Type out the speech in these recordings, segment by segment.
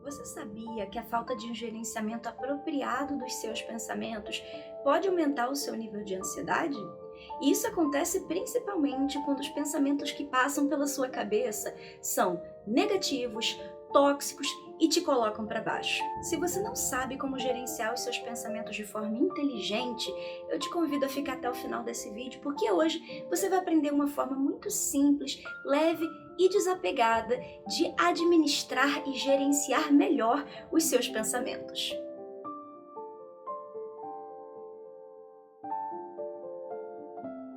Você sabia que a falta de um gerenciamento apropriado dos seus pensamentos pode aumentar o seu nível de ansiedade? E isso acontece principalmente quando os pensamentos que passam pela sua cabeça são negativos, tóxicos e te colocam para baixo. Se você não sabe como gerenciar os seus pensamentos de forma inteligente, eu te convido a ficar até o final desse vídeo, porque hoje você vai aprender uma forma muito simples, leve e desapegada de administrar e gerenciar melhor os seus pensamentos.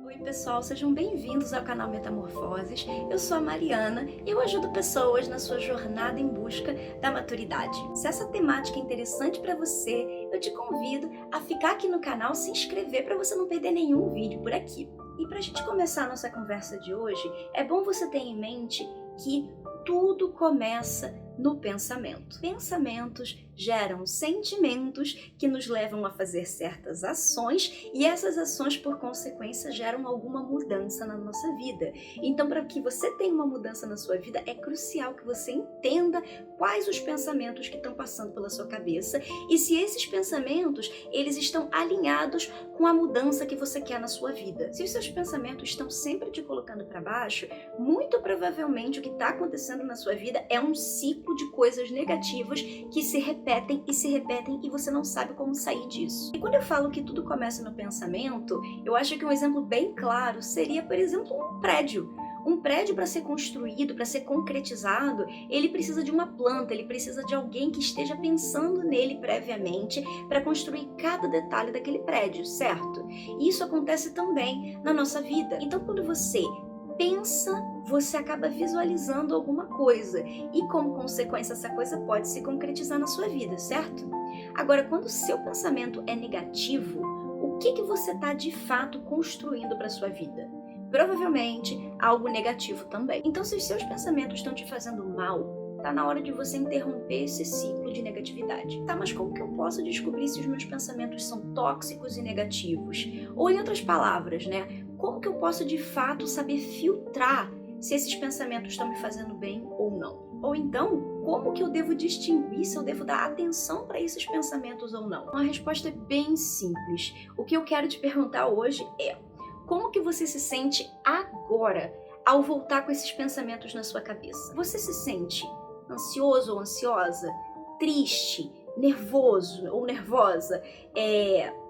Oi pessoal, sejam bem-vindos ao canal Metamorfoses. Eu sou a Mariana e eu ajudo pessoas na sua jornada em busca da maturidade. Se essa temática é interessante para você, eu te convido a ficar aqui no canal, se inscrever para você não perder nenhum vídeo por aqui. E para a gente começar a nossa conversa de hoje, é bom você ter em mente que tudo começa no pensamento. Pensamentos geram sentimentos que nos levam a fazer certas ações e essas ações, por consequência, geram alguma mudança na nossa vida. Então, para que você tenha uma mudança na sua vida, é crucial que você entenda quais os pensamentos que estão passando pela sua cabeça e se esses pensamentos, eles estão alinhados com a mudança que você quer na sua vida. Se os seus pensamentos estão sempre te colocando para baixo, muito provavelmente o que está acontecendo na sua vida é um ciclo de coisas negativas que se repetem e você não sabe como sair disso. E quando eu falo que tudo começa no pensamento, eu acho que um exemplo bem claro seria, por exemplo, um prédio. Um prédio, para ser construído, para ser concretizado, ele precisa de uma planta, ele precisa de alguém que esteja pensando nele previamente para construir cada detalhe daquele prédio, certo? E isso acontece também na nossa vida. Então, quando você pensa, você acaba visualizando alguma coisa e, como consequência, essa coisa pode se concretizar na sua vida, certo? Agora, quando o seu pensamento é negativo, o que você está de fato construindo para a sua vida? Provavelmente algo negativo também. Então, se os seus pensamentos estão te fazendo mal, tá na hora de você interromper esse ciclo de negatividade. Tá, mas como que eu posso descobrir se os meus pensamentos são tóxicos e negativos? Ou, em outras palavras, né? Como que eu posso de fato saber filtrar se esses pensamentos estão me fazendo bem ou não? Ou então, como que eu devo distinguir se eu devo dar atenção para esses pensamentos ou não? A resposta é bem simples. O que eu quero te perguntar hoje é: como que você se sente agora ao voltar com esses pensamentos na sua cabeça? Você se sente ansioso ou ansiosa? Triste? Nervoso ou nervosa?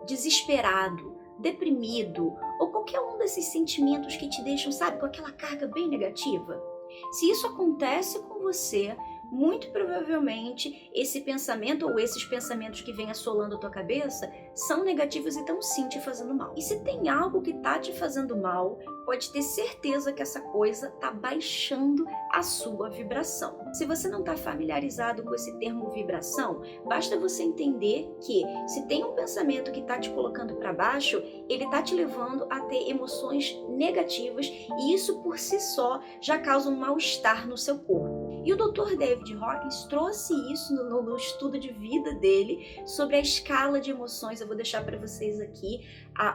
Desesperado? Deprimido? Ou qualquer um desses sentimentos que te deixam, sabe, com aquela carga bem negativa? Se isso acontece com você, muito provavelmente esse pensamento ou esses pensamentos que vêm assolando a tua cabeça são negativos e estão sim te fazendo mal. E se tem algo que tá te fazendo mal, pode ter certeza que essa coisa tá baixando a sua vibração. Se você não tá familiarizado com esse termo vibração, basta você entender que se tem um pensamento que tá te colocando para baixo, ele tá te levando a ter emoções negativas e isso por si só já causa um mal-estar no seu corpo. E o Dr. David Hawkins trouxe isso no estudo de vida dele sobre a escala de emoções. Eu vou deixar para vocês aqui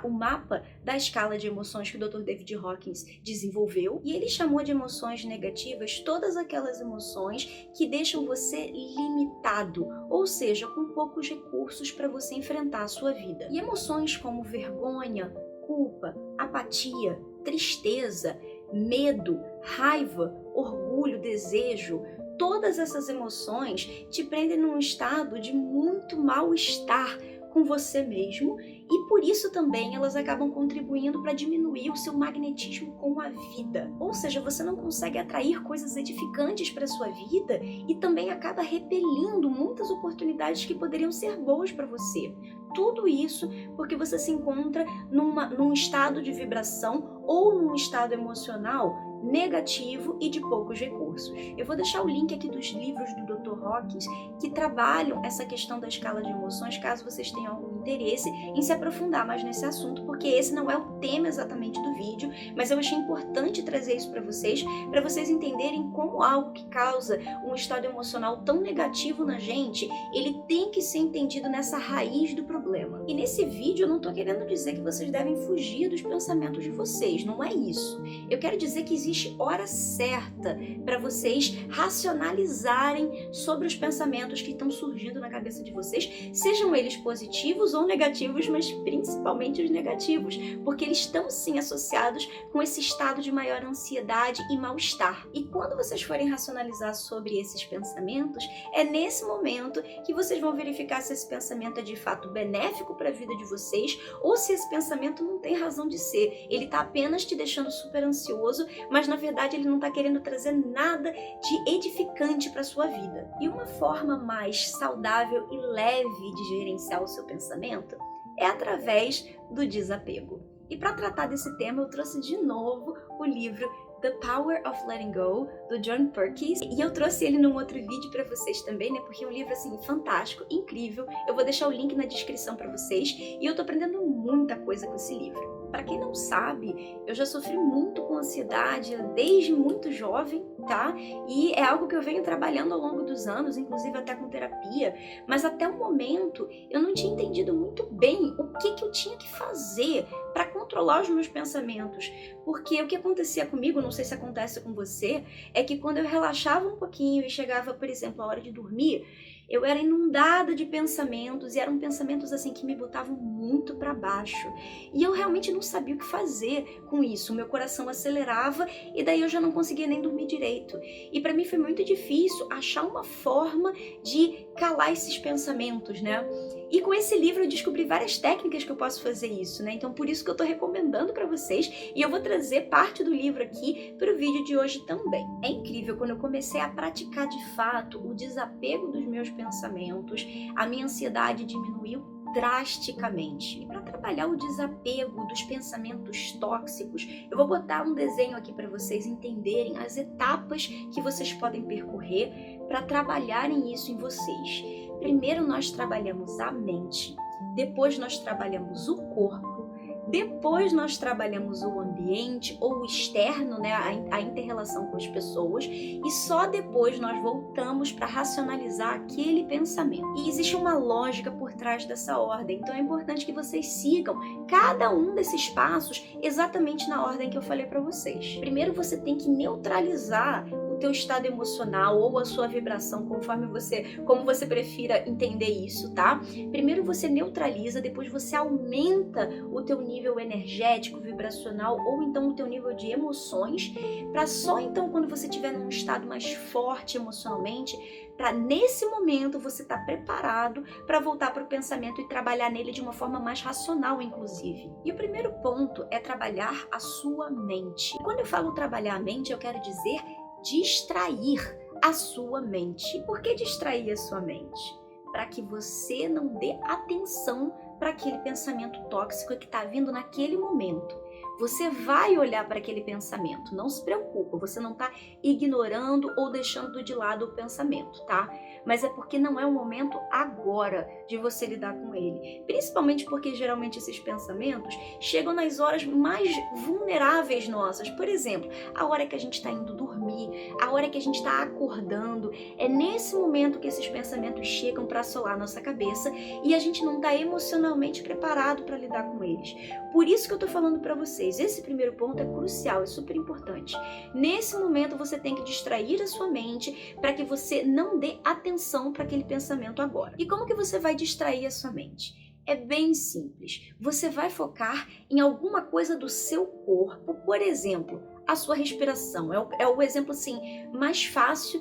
o mapa da escala de emoções que o Dr. David Hawkins desenvolveu. E ele chamou de emoções negativas todas aquelas emoções que deixam você limitado, ou seja, com poucos recursos para você enfrentar a sua vida. E emoções como vergonha, culpa, apatia, tristeza, medo, raiva, orgulho, desejo, todas essas emoções te prendem num estado de muito mal-estar com você mesmo e por isso também elas acabam contribuindo para diminuir o seu magnetismo com a vida. Ou seja, você não consegue atrair coisas edificantes para a sua vida e também acaba repelindo muitas oportunidades que poderiam ser boas para você. Tudo isso porque você se encontra num estado de vibração ou num estado emocional negativo e de poucos recursos. Eu vou deixar o link aqui dos livros do Dr. Hawkins que trabalham essa questão da escala de emoções, caso vocês tenham algum interesse em se aprofundar mais nesse assunto, porque esse não é o tema exatamente do vídeo, mas eu achei importante trazer isso para vocês entenderem como algo que causa um estado emocional tão negativo na gente, ele tem que ser entendido nessa raiz do problema. E nesse vídeo eu não tô querendo dizer que vocês devem fugir dos pensamentos de vocês, não é isso. Eu quero dizer que existe hora certa para vocês racionalizarem sobre sobre os pensamentos que estão surgindo na cabeça de vocês, sejam eles positivos ou negativos, mas principalmente os negativos, porque eles estão sim associados com esse estado de maior ansiedade e mal-estar. E quando vocês forem racionalizar sobre esses pensamentos, é nesse momento que vocês vão verificar se esse pensamento é de fato benéfico para a vida de vocês ou se esse pensamento não tem razão de ser. Ele está apenas te deixando super ansioso, mas na verdade ele não está querendo trazer nada de edificante para sua vida. E uma forma mais saudável e leve de gerenciar o seu pensamento é através do desapego. E para tratar desse tema eu trouxe de novo o livro The Power of Letting Go, do John Perkins, e eu trouxe ele num outro vídeo para vocês também, né, porque é um livro assim fantástico, incrível. Eu vou deixar o link na descrição para vocês e eu tô aprendendo muita coisa com esse livro. Para quem não sabe, eu já sofri muito com ansiedade desde muito jovem, tá? E é algo que eu venho trabalhando ao longo dos anos, inclusive até com terapia, mas até o momento eu não tinha entendido muito bem o que eu tinha que fazer para controlar os meus pensamentos. Porque o que acontecia comigo, não sei se acontece com você, é que quando eu relaxava um pouquinho e chegava, por exemplo, a hora de dormir, eu era inundada de pensamentos e eram pensamentos assim que me botavam muito para baixo. E eu realmente não sabia o que fazer com isso. O meu coração acelerava e daí eu já não conseguia nem dormir direito. E para mim foi muito difícil achar uma forma de calar esses pensamentos, né? E com esse livro eu descobri várias técnicas que eu posso fazer isso, né? Então por isso que eu tô recomendando para vocês e eu vou trazer parte do livro aqui para o vídeo de hoje também. É incrível, quando eu comecei a praticar de fato o desapego dos meus pensamentos, a minha ansiedade diminuiu drasticamente. E para trabalhar o desapego dos pensamentos tóxicos, eu vou botar um desenho aqui para vocês entenderem as etapas que vocês podem percorrer para trabalharem isso em vocês. Primeiro nós trabalhamos a mente, depois nós trabalhamos o corpo, depois nós trabalhamos o ambiente ou o externo, né, a inter-relação com as pessoas, e só depois nós voltamos para racionalizar aquele pensamento. E existe uma lógica por trás dessa ordem, então é importante que vocês sigam cada um desses passos exatamente na ordem que eu falei para vocês. Primeiro você tem que neutralizar o teu estado emocional ou a sua vibração, como você prefira entender isso, tá? Primeiro você neutraliza, depois você aumenta o teu nível energético, vibracional ou então o teu nível de emoções, para só então quando você estiver num estado mais forte emocionalmente, para nesse momento você estar preparado para voltar para o pensamento e trabalhar nele de uma forma mais racional, inclusive. E o primeiro ponto é trabalhar a sua mente. E quando eu falo trabalhar a mente, eu quero dizer distrair a sua mente. E por que distrair a sua mente? Para que você não dê atenção para aquele pensamento tóxico que está vindo naquele momento. Você vai olhar para aquele pensamento, não se preocupa, você não está ignorando ou deixando de lado o pensamento, tá? Mas é porque não é o momento agora de você lidar com ele. Principalmente porque geralmente esses pensamentos chegam nas horas mais vulneráveis nossas. Por exemplo, a hora que a gente está indo dormir, a hora que a gente está acordando. É nesse momento que esses pensamentos chegam para assolar a nossa cabeça e a gente não está emocionalmente preparado para lidar com eles. Por isso que eu tô falando para vocês, esse primeiro ponto é crucial, é super importante. Nesse momento você tem que distrair a sua mente para que você não dê atenção para aquele pensamento agora. E como que você vai distrair a sua mente? É bem simples. Você vai focar em alguma coisa do seu corpo, por exemplo, a sua respiração. É o exemplo assim mais fácil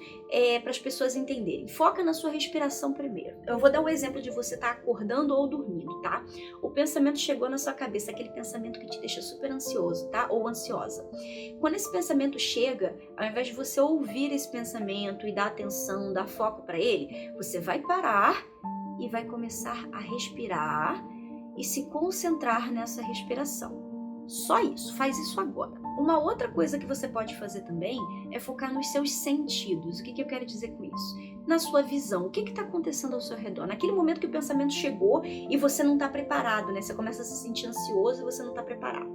para as pessoas entenderem. Foca na sua respiração primeiro. Eu vou dar o exemplo de você estar acordando ou dormindo, tá? O pensamento chegou na sua cabeça, aquele pensamento que te deixa super ansioso, tá? Ou ansiosa. Quando esse pensamento chega, ao invés de você ouvir esse pensamento e dar atenção, dar foco para ele, você vai parar e vai começar a respirar e se concentrar nessa respiração. Só isso, faz isso agora. Uma outra coisa que você pode fazer também é focar nos seus sentidos. O que eu quero dizer com isso? Na sua visão, o que está acontecendo ao seu redor? Naquele momento que o pensamento chegou e você não está preparado, né? Você começa a se sentir ansioso e você não está preparado.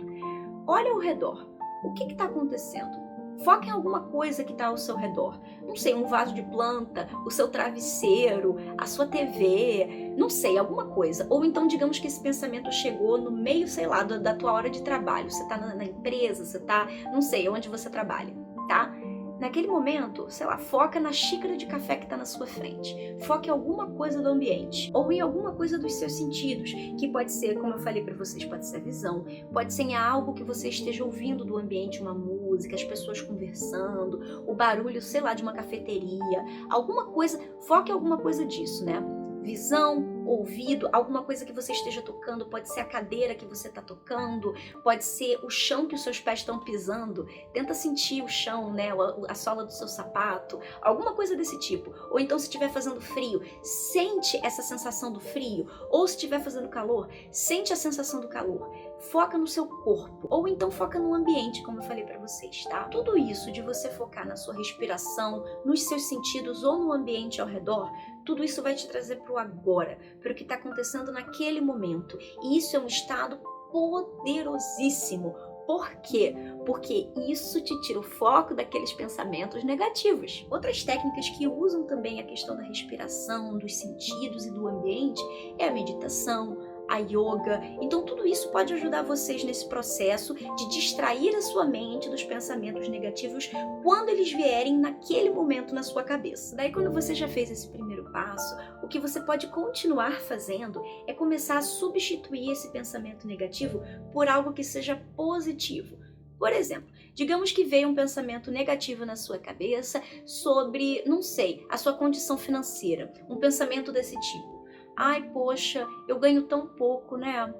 Olha ao redor, o que está acontecendo? Foca em alguma coisa que está ao seu redor. Não sei, um vaso de planta, o seu travesseiro, a sua TV, não sei, alguma coisa. Ou então, digamos que esse pensamento chegou no meio, sei lá, da tua hora de trabalho. Você está na empresa, você está, não sei, onde você trabalha, tá? Naquele momento, sei lá, foca na xícara de café que está na sua frente. Foca em alguma coisa do ambiente ou em alguma coisa dos seus sentidos, que pode ser, como eu falei para vocês, pode ser a visão, pode ser em algo que você esteja ouvindo do ambiente, uma música, as pessoas conversando, o barulho, sei lá, de uma cafeteria, alguma coisa, foque em alguma coisa disso, né? Visão, ouvido, alguma coisa que você esteja tocando, pode ser a cadeira que você está tocando, pode ser o chão que os seus pés estão pisando, tenta sentir o chão, né, a sola do seu sapato, alguma coisa desse tipo. Ou então se estiver fazendo frio, sente essa sensação do frio, ou se estiver fazendo calor, sente a sensação do calor. Foca no seu corpo, ou então foca no ambiente, como eu falei para vocês, tá? Tudo isso de você focar na sua respiração, nos seus sentidos ou no ambiente ao redor, tudo isso vai te trazer para o agora, para o que está acontecendo naquele momento. E isso é um estado poderosíssimo. Por quê? Porque isso te tira o foco daqueles pensamentos negativos. Outras técnicas que usam também a questão da respiração, dos sentidos e do ambiente é a meditação, a yoga. Então tudo isso pode ajudar vocês nesse processo de distrair a sua mente dos pensamentos negativos quando eles vierem naquele momento na sua cabeça. Daí quando você já fez esse primeiro passo, o que você pode continuar fazendo é começar a substituir esse pensamento negativo por algo que seja positivo. Por exemplo, digamos que veio um pensamento negativo na sua cabeça sobre, não sei, a sua condição financeira, um pensamento desse tipo. Ai, poxa, eu ganho tão pouco, né?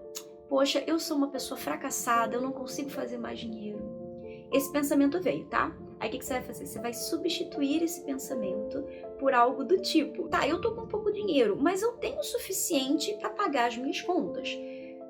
Poxa, eu sou uma pessoa fracassada, eu não consigo fazer mais dinheiro. Esse pensamento veio, tá? Aí o que você vai fazer? Você vai substituir esse pensamento por algo do tipo: tá, eu tô com pouco dinheiro, mas eu tenho o suficiente para pagar as minhas contas.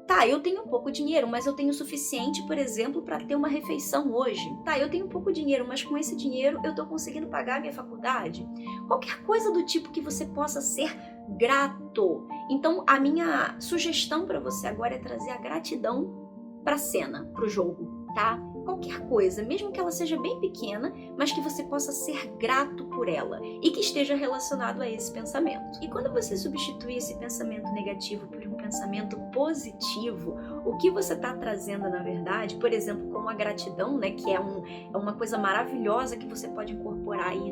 Tá, eu tenho pouco dinheiro, mas eu tenho o suficiente, por exemplo, para ter uma refeição hoje. Tá, eu tenho pouco dinheiro, mas com esse dinheiro eu tô conseguindo pagar a minha faculdade. Qualquer coisa do tipo que você possa ser grato. Então, a minha sugestão para você agora é trazer a gratidão para a cena, para o jogo, tá? Qualquer coisa, mesmo que ela seja bem pequena, mas que você possa ser grato por ela e que esteja relacionado a esse pensamento. E quando você substitui esse pensamento negativo por um pensamento positivo, o que você está trazendo, na verdade, por exemplo, como a gratidão, né, que é uma coisa maravilhosa que você pode incorporar aí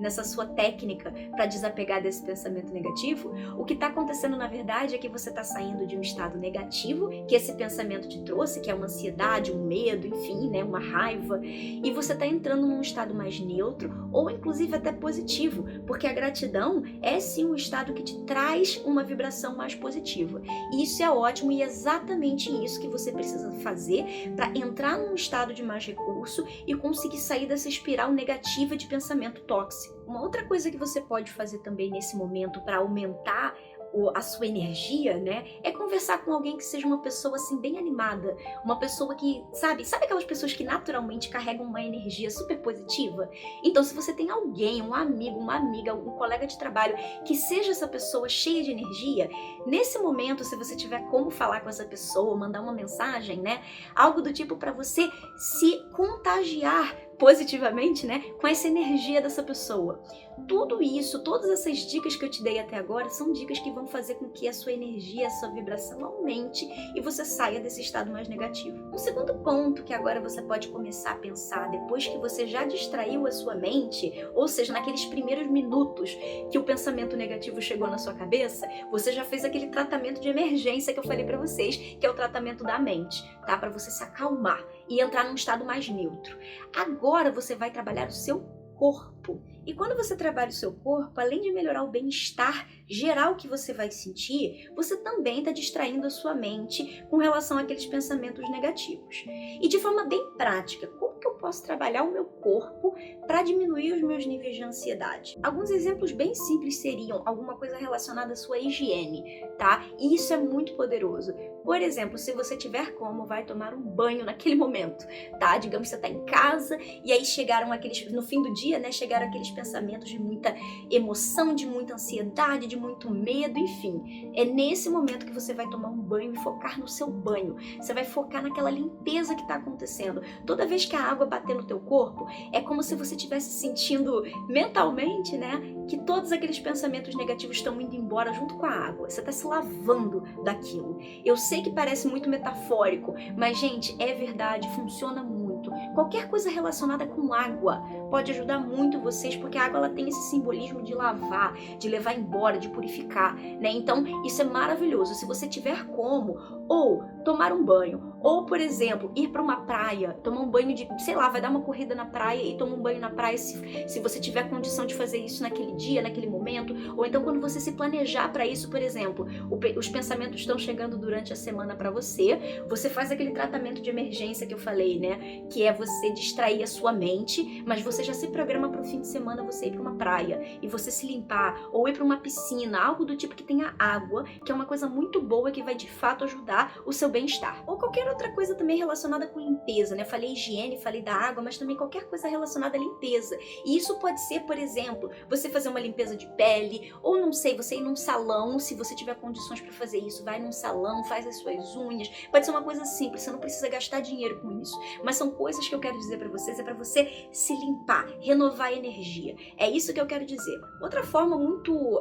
nessa sua técnica para desapegar desse pensamento negativo, o que está acontecendo, na verdade, é que você está saindo de um estado negativo, que esse pensamento te trouxe, que é uma ansiedade, um medo, enfim, né, uma raiva, e você está entrando num estado mais neutro ou inclusive até positivo, porque a gratidão é sim um estado que te traz uma vibração mais positiva. E isso é ótimo e é exatamente isso que você precisa fazer para entrar num estado de mais recurso e conseguir sair dessa espiral negativa de pensamento tóxico. Uma outra coisa que você pode fazer também nesse momento para aumentar a sua energia, né, é conversar com alguém que seja uma pessoa assim bem animada, uma pessoa que, sabe aquelas pessoas que naturalmente carregam uma energia super positiva? Então, se você tem alguém, um amigo, uma amiga, um colega de trabalho que seja essa pessoa cheia de energia, nesse momento, se você tiver como falar com essa pessoa, mandar uma mensagem, né, algo do tipo para você se contagiar positivamente, né, com essa energia dessa pessoa. Tudo isso, todas essas dicas que eu te dei até agora são dicas que vão fazer com que a sua energia, a sua vibração aumente e você saia desse estado mais negativo. Um segundo ponto que agora você pode começar a pensar depois que você já distraiu a sua mente, ou seja, naqueles primeiros minutos que o pensamento negativo chegou na sua cabeça, você já fez aquele tratamento de emergência que eu falei para vocês, que é o tratamento da mente, tá? Para você se acalmar e entrar num estado mais neutro. Agora você vai trabalhar o seu corpo. E quando você trabalha o seu corpo, além de melhorar o bem-estar geral que você vai sentir, você também está distraindo a sua mente com relação àqueles pensamentos negativos. E de forma bem prática, como que eu posso trabalhar o meu corpo para diminuir os meus níveis de ansiedade? Alguns exemplos bem simples seriam alguma coisa relacionada à sua higiene, tá? E isso é muito poderoso. Por exemplo, se você tiver como, vai tomar um banho naquele momento, tá? Digamos que você está em casa e aí chegaram aqueles, no fim do dia, né, chegaram aqueles pensamentos de muita emoção, de muita ansiedade, de muito medo, enfim. É nesse momento que você vai tomar um banho e focar no seu banho. Você vai focar naquela limpeza que está acontecendo. Toda vez que a água bater no teu corpo, é como se você estivesse sentindo mentalmente, né, que todos aqueles pensamentos negativos estão indo embora junto com a água. Você está se lavando daquilo. Eu sei que parece muito metafórico, mas, gente, é verdade, funciona muito. qualquer coisa relacionada com água pode ajudar muito vocês, porque a água ela tem esse simbolismo de lavar, de levar embora, de purificar, né? Então isso é maravilhoso. Se você tiver como, ou tomar um banho, ou por exemplo, ir para uma praia, tomar um banho de, sei lá, vai dar uma corrida na praia e toma um banho na praia se você tiver condição de fazer isso naquele dia, naquele momento, ou então quando você se planejar para isso, por exemplo, os pensamentos estão chegando durante a semana para você faz aquele tratamento de emergência que eu falei, né? Que é você distrair a sua mente, mas você já se programa para o fim de semana você ir para uma praia e você se limpar, ou ir para uma piscina, algo do tipo que tenha água, que é uma coisa muito boa que vai de fato ajudar o seu bem-estar. Ou qualquer outra coisa também relacionada com limpeza, né? Falei higiene, falei da água, mas também qualquer coisa relacionada à limpeza. E isso pode ser, por exemplo, você fazer uma limpeza de pele, ou não sei, você ir num salão, se você tiver condições para fazer isso, vai num salão, faz as suas unhas. Pode ser uma coisa simples, você não precisa gastar dinheiro com isso. Mas são coisas que eu quero dizer para vocês, é para você se limpar, renovar a energia. É isso que eu quero dizer. Outra forma muito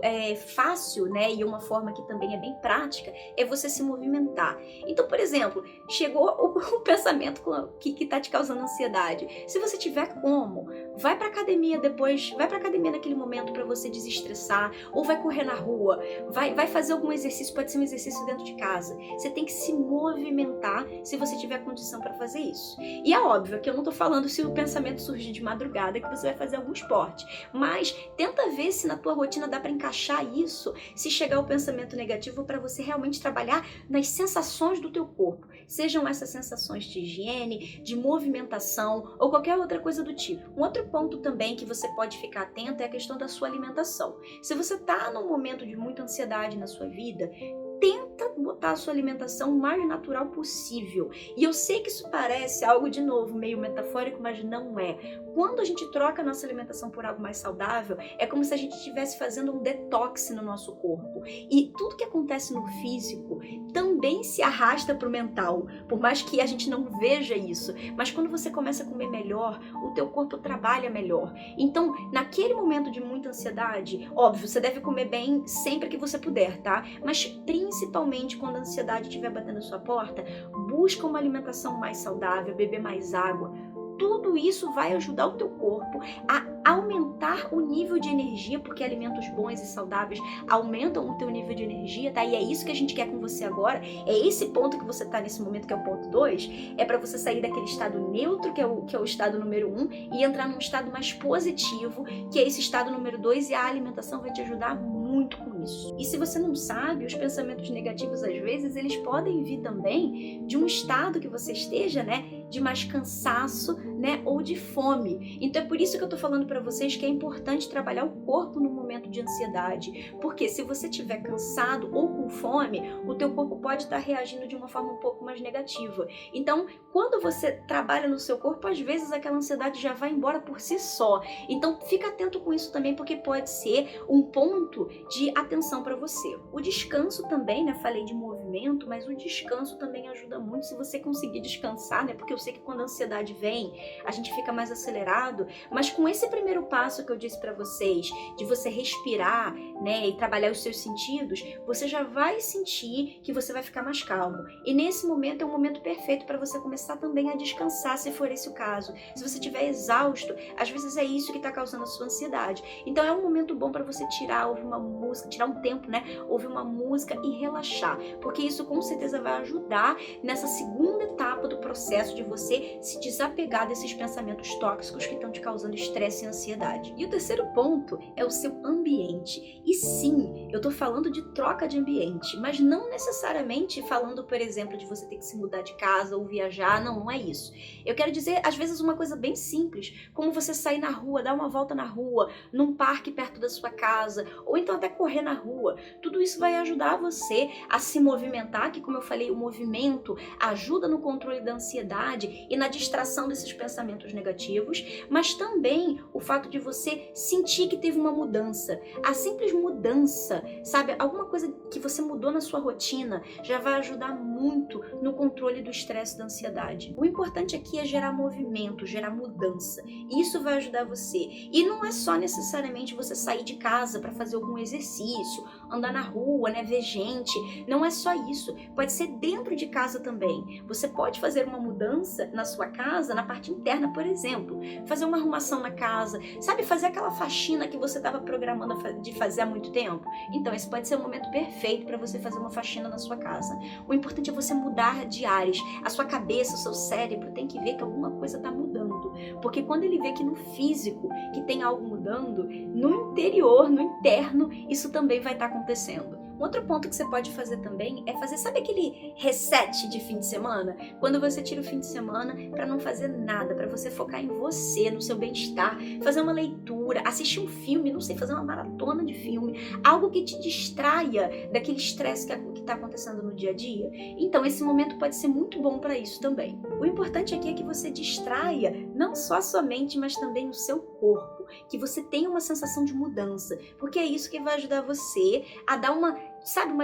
fácil, né, e uma forma que também é bem prática, é você se movimentar. Então, por exemplo, chegou o pensamento que tá te causando ansiedade. Se você tiver como, vai pra academia depois, vai pra academia naquele momento para você desestressar, ou vai correr na rua, vai fazer algum exercício, pode ser um exercício dentro de casa. Você tem que se movimentar se você tiver condição para fazer isso. E é óbvio que eu não tô falando se o pensamento surgir de madrugada que você vai fazer algum esporte, mas tenta ver se na tua rotina dá para encaixar isso, se chegar o pensamento negativo, para você realmente trabalhar nas sensações do teu corpo, sejam essas sensações de higiene, de movimentação ou qualquer outra coisa do tipo. Um outro ponto também que você pode ficar atento é a questão da sua alimentação. Se você tá num momento de muita ansiedade na sua vida, tenta botar a sua alimentação o mais natural possível. E eu sei que isso parece algo, de novo, meio metafórico, mas não é. Quando a gente troca a nossa alimentação por algo mais saudável, é como se a gente estivesse fazendo um detox no nosso corpo. E tudo que acontece no físico também se arrasta para o mental, por mais que a gente não veja isso. Mas quando você começa a comer melhor, o teu corpo trabalha melhor. Então, naquele momento de muita ansiedade, óbvio, você deve comer bem sempre que você puder, tá? Mas principalmente quando a ansiedade estiver batendo a sua porta, busca uma alimentação mais saudável, beber mais água. Tudo isso vai ajudar o teu corpo a aumentar o nível de energia, porque alimentos bons e saudáveis aumentam o teu nível de energia, tá? E é isso que a gente quer com você agora, é esse ponto que você tá nesse momento, que é o ponto 2, é para você sair daquele estado neutro, que é o estado número 1, e entrar num estado mais positivo, que é esse estado número 2, e a alimentação vai te ajudar muito com isso. E se você não sabe, os pensamentos negativos, às vezes, eles podem vir também de um estado que você esteja, né, de mais cansaço, né, ou de fome. Então é por isso que eu tô falando para vocês que é importante trabalhar o corpo no momento de ansiedade, porque se você estiver cansado ou com fome, o teu corpo pode estar reagindo de uma forma um pouco mais negativa. Então, quando você trabalha no seu corpo, às vezes aquela ansiedade já vai embora por si só. Então, fica atento com isso também, porque pode ser um ponto de atenção para você. O descanso também, né, falei de movimento, mas o descanso também ajuda muito se você conseguir descansar, né, porque eu sei que quando a ansiedade vem, a gente fica mais acelerado, mas com esse primeiro passo que eu disse para vocês, de você respirar, né, e trabalhar os seus sentidos, você já vai sentir que você vai ficar mais calmo. E nesse momento é um momento perfeito para você começar também a descansar, se for esse o caso. Se você estiver exausto, às vezes é isso que está causando a sua ansiedade. Então é um momento bom para você ouvir uma música, tirar um tempo, né, ouvir uma música e relaxar, porque isso com certeza vai ajudar nessa segunda etapa do processo de você se desapegar desses pensamentos tóxicos que estão te causando estresse e ansiedade. E o terceiro ponto é o seu ambiente. E sim, eu tô falando de troca de ambiente, mas não necessariamente falando, por exemplo, de você ter que se mudar de casa ou viajar, não é isso. Eu quero dizer, às vezes, uma coisa bem simples, como você sair na rua, dar uma volta na rua, num parque perto da sua casa, ou então até correr na rua. Tudo isso vai ajudar você a se movimentar, que, como eu falei, o movimento ajuda no controle da ansiedade e na distração desses pensamentos negativos, mas também o fato de você sentir que teve uma mudança. A simples mudança mudança, sabe? Alguma coisa que você mudou na sua rotina já vai ajudar muito no controle do estresse e da ansiedade. O importante aqui é gerar movimento, gerar mudança. Isso vai ajudar você. E não é só necessariamente você sair de casa para fazer algum exercício, andar na rua, né, ver gente. Não é só isso. Pode ser dentro de casa também. Você pode fazer uma mudança na sua casa, na parte interna, por exemplo. Fazer uma arrumação na casa, sabe? Fazer aquela faxina que você estava programando de fazer há muito tempo. Então, esse pode ser o momento perfeito para você fazer uma faxina na sua casa. O importante é você mudar de áreas. A sua cabeça, o seu cérebro tem que ver que alguma coisa está mudando. Porque quando ele vê que no físico que tem algo mudando, no interior, no interno, isso também vai estar acontecendo. Um outro ponto que você pode fazer também é fazer, sabe aquele reset de fim de semana? Quando você tira o fim de semana para não fazer nada, para você focar em você, no seu bem-estar, fazer uma leitura, assistir um filme, não sei, fazer uma maratona de filme, algo que te distraia daquele estresse que está acontecendo no dia a dia. Então, esse momento pode ser muito bom para isso também. O importante aqui é que você distraia não só a sua mente, mas também o seu corpo, que você tenha uma sensação de mudança, porque é isso que vai ajudar você a dar uma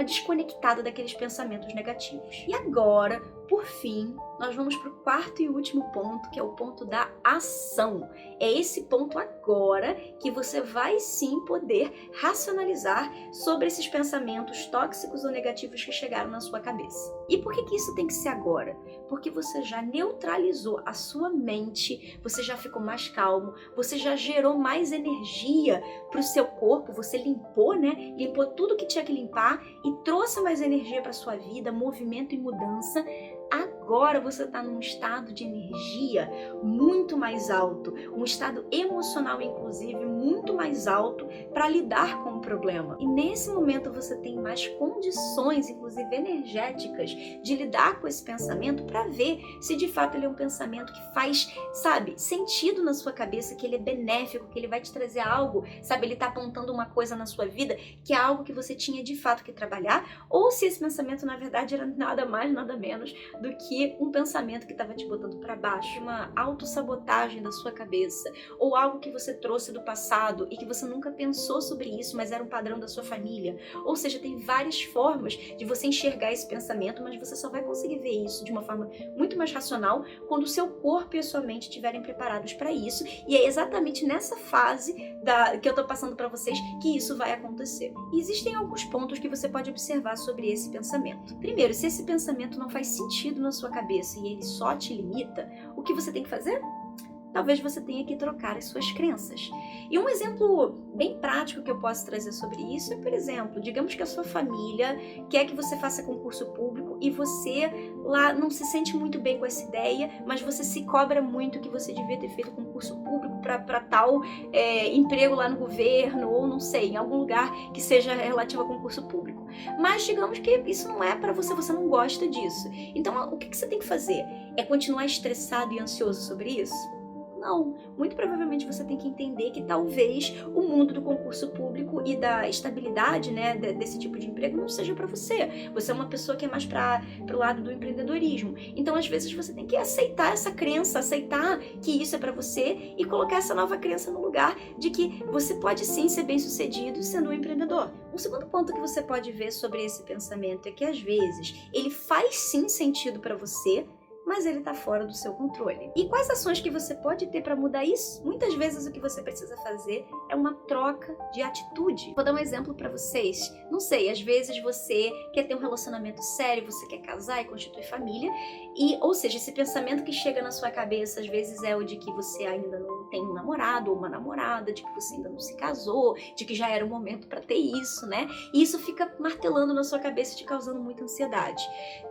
desconectada daqueles pensamentos negativos. E agora, por fim, nós vamos para o quarto e último ponto, que é o ponto da ação. É esse ponto agora que você vai sim poder racionalizar sobre esses pensamentos tóxicos ou negativos que chegaram na sua cabeça. E por que isso tem que ser agora? Porque você já neutralizou a sua mente, você já ficou mais calmo, você já gerou mais energia para o seu corpo, você limpou, né? Limpou tudo que tinha que limpar e trouxe mais energia para sua vida, movimento e mudança. Agora você está num estado de energia muito mais alto, um estado emocional, inclusive, muito mais alto para lidar com o problema. E nesse momento você tem mais condições, inclusive energéticas, de lidar com esse pensamento para ver se de fato ele é um pensamento que faz, sentido na sua cabeça, que ele é benéfico, que ele vai te trazer algo, ele está apontando uma coisa na sua vida que é algo que você tinha de fato que trabalhar, ou se esse pensamento na verdade era nada mais, nada menos do que um pensamento que estava te botando para baixo, uma autossabotagem da sua cabeça, ou algo que você trouxe do passado e que você nunca pensou sobre isso, mas era um padrão da sua família. Ou seja, tem várias formas de você enxergar esse pensamento, mas você só vai conseguir ver isso de uma forma muito mais racional quando o seu corpo e a sua mente estiverem preparados para isso, e é exatamente nessa fase que eu estou passando para vocês que isso vai acontecer. E existem alguns pontos que você pode observar sobre esse pensamento. Primeiro, se esse pensamento não faz sentido na sua cabeça e ele só te limita, o que você tem que fazer? Talvez você tenha que trocar as suas crenças. E um exemplo bem prático que eu posso trazer sobre isso é, por exemplo, digamos que a sua família quer que você faça concurso público e você lá não se sente muito bem com essa ideia, mas você se cobra muito que você devia ter feito concurso público para tal emprego lá no governo, ou não sei, em algum lugar que seja relativo a concurso público. Mas digamos que isso não é para você, você não gosta disso. Então o que você tem que fazer? É continuar estressado e ansioso sobre isso? Não, muito provavelmente você tem que entender que talvez o mundo do concurso público e da estabilidade, né, desse tipo de emprego não seja para você. Você é uma pessoa que é mais para o lado do empreendedorismo. Então, às vezes, você tem que aceitar essa crença, aceitar que isso é para você e colocar essa nova crença no lugar de que você pode sim ser bem-sucedido sendo um empreendedor. Um segundo ponto que você pode ver sobre esse pensamento é que, às vezes, ele faz sim sentido para você, mas ele está fora do seu controle. E quais ações que você pode ter para mudar isso? Muitas vezes o que você precisa fazer é uma troca de atitude. Vou dar um exemplo para vocês. Não sei, às vezes você quer ter um relacionamento sério, você quer casar e constituir família, ou seja, esse pensamento que chega na sua cabeça às vezes é o de que você ainda não tem um namorado ou uma namorada, de que você ainda não se casou, de que já era o momento para ter isso, né? E isso fica martelando na sua cabeça e te causando muita ansiedade.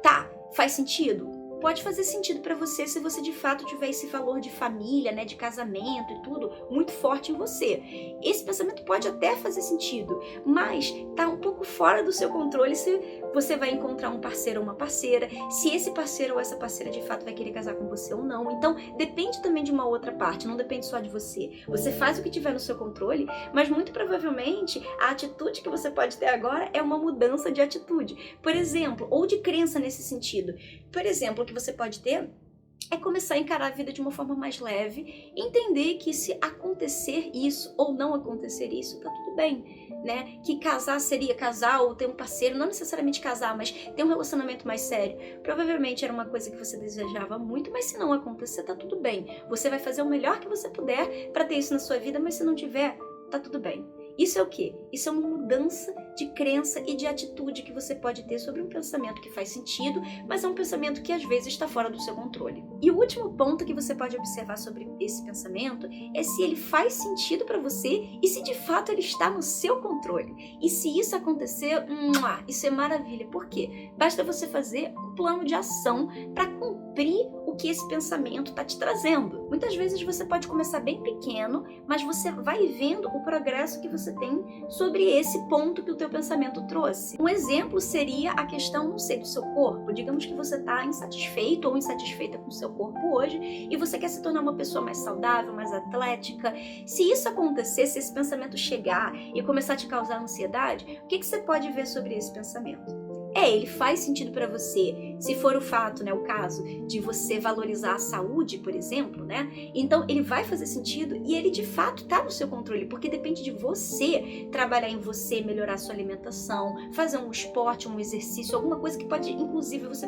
Tá, faz sentido? Pode fazer sentido para você se você de fato tiver esse valor de família, né, de casamento e tudo muito forte em você. Esse pensamento pode até fazer sentido, mas tá um pouco fora do seu controle se você vai encontrar um parceiro ou uma parceira, se esse parceiro ou essa parceira de fato vai querer casar com você ou não. Então, depende também de uma outra parte, não depende só de você. Você faz o que tiver no seu controle, mas muito provavelmente a atitude que você pode ter agora é uma mudança de atitude. Por exemplo, ou de crença nesse sentido. Por exemplo, o que você pode ter é começar a encarar a vida de uma forma mais leve, entender que se acontecer isso ou não acontecer isso, tá tudo bem, né? Que casar seria casar ou ter um parceiro, não necessariamente casar, mas ter um relacionamento mais sério. Provavelmente era uma coisa que você desejava muito, mas se não acontecer, tá tudo bem. Você vai fazer o melhor que você puder para ter isso na sua vida, mas se não tiver, tá tudo bem. Isso é o quê? Isso é uma mudança de crença e de atitude que você pode ter sobre um pensamento que faz sentido, mas é um pensamento que às vezes está fora do seu controle. E o último ponto que você pode observar sobre esse pensamento é se ele faz sentido para você e se de fato ele está no seu controle. E se isso acontecer, isso é maravilha. Por quê? Basta você fazer um plano de ação para cumprir o que esse pensamento está te trazendo. Muitas vezes você pode começar bem pequeno, mas você vai vendo o progresso que você tem sobre esse ponto que o teu pensamento trouxe. Um exemplo seria a questão, não sei, do seu corpo. Digamos que você está insatisfeito ou insatisfeita com o seu corpo hoje e você quer se tornar uma pessoa mais saudável, mais atlética. Se isso acontecer, se esse pensamento chegar e começar a te causar ansiedade, o que você pode ver sobre esse pensamento? Ele faz sentido para você, se for o fato, né, o caso de você valorizar a saúde, por exemplo, né? Então ele vai fazer sentido e ele de fato tá no seu controle, porque depende de você trabalhar em você, melhorar a sua alimentação, fazer um esporte, um exercício, alguma coisa que pode, inclusive, você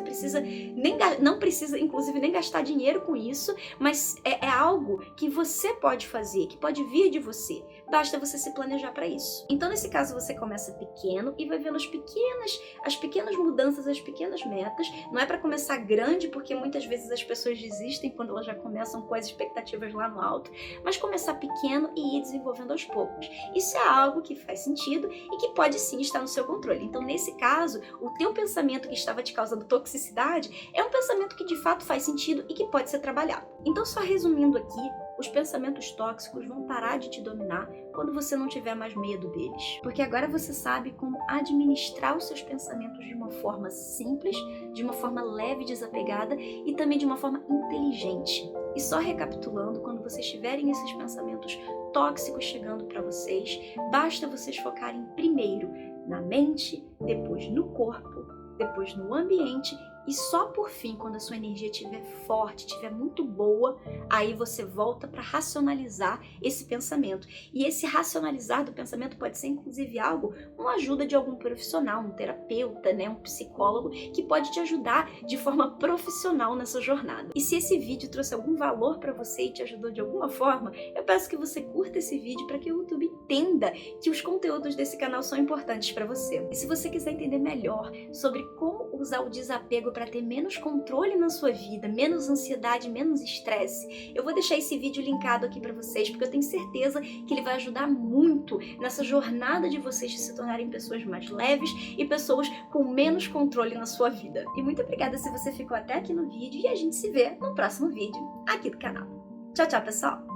não precisa, inclusive, nem gastar dinheiro com isso, mas é algo que você pode fazer, que pode vir de você. Basta você se planejar para isso. Então, nesse caso, você começa pequeno e vai vendo as pequenas mudanças, as pequenas metas. Não é para começar grande, porque muitas vezes as pessoas desistem quando elas já começam com as expectativas lá no alto, mas começar pequeno e ir desenvolvendo aos poucos. Isso é algo que faz sentido e que pode sim estar no seu controle. Então, nesse caso, o teu pensamento que estava te causando toxicidade é um pensamento que de fato faz sentido e que pode ser trabalhado. Então, só resumindo aqui, os pensamentos tóxicos vão parar de te dominar quando você não tiver mais medo deles. Porque agora você sabe como administrar os seus pensamentos de uma forma simples, de uma forma leve e desapegada e também de uma forma inteligente. E só recapitulando, quando vocês tiverem esses pensamentos tóxicos chegando para vocês, basta vocês focarem primeiro na mente, depois no corpo, depois no ambiente e só por fim, quando a sua energia estiver forte, estiver muito boa, aí você volta para racionalizar esse pensamento. E esse racionalizar do pensamento pode ser inclusive algo, uma ajuda de algum profissional, um terapeuta, né, um psicólogo, que pode te ajudar de forma profissional nessa jornada. E se esse vídeo trouxe algum valor para você e te ajudou de alguma forma, eu peço que você curta esse vídeo para que o YouTube entenda que os conteúdos desse canal são importantes para você. E se você quiser entender melhor sobre como usar o desapego para ter menos controle na sua vida, menos ansiedade, menos estresse, eu vou deixar esse vídeo linkado aqui para vocês, porque eu tenho certeza que ele vai ajudar muito nessa jornada de vocês de se tornarem pessoas mais leves e pessoas com menos controle na sua vida. E muito obrigada se você ficou até aqui no vídeo e a gente se vê no próximo vídeo aqui do canal. Tchau, tchau, pessoal!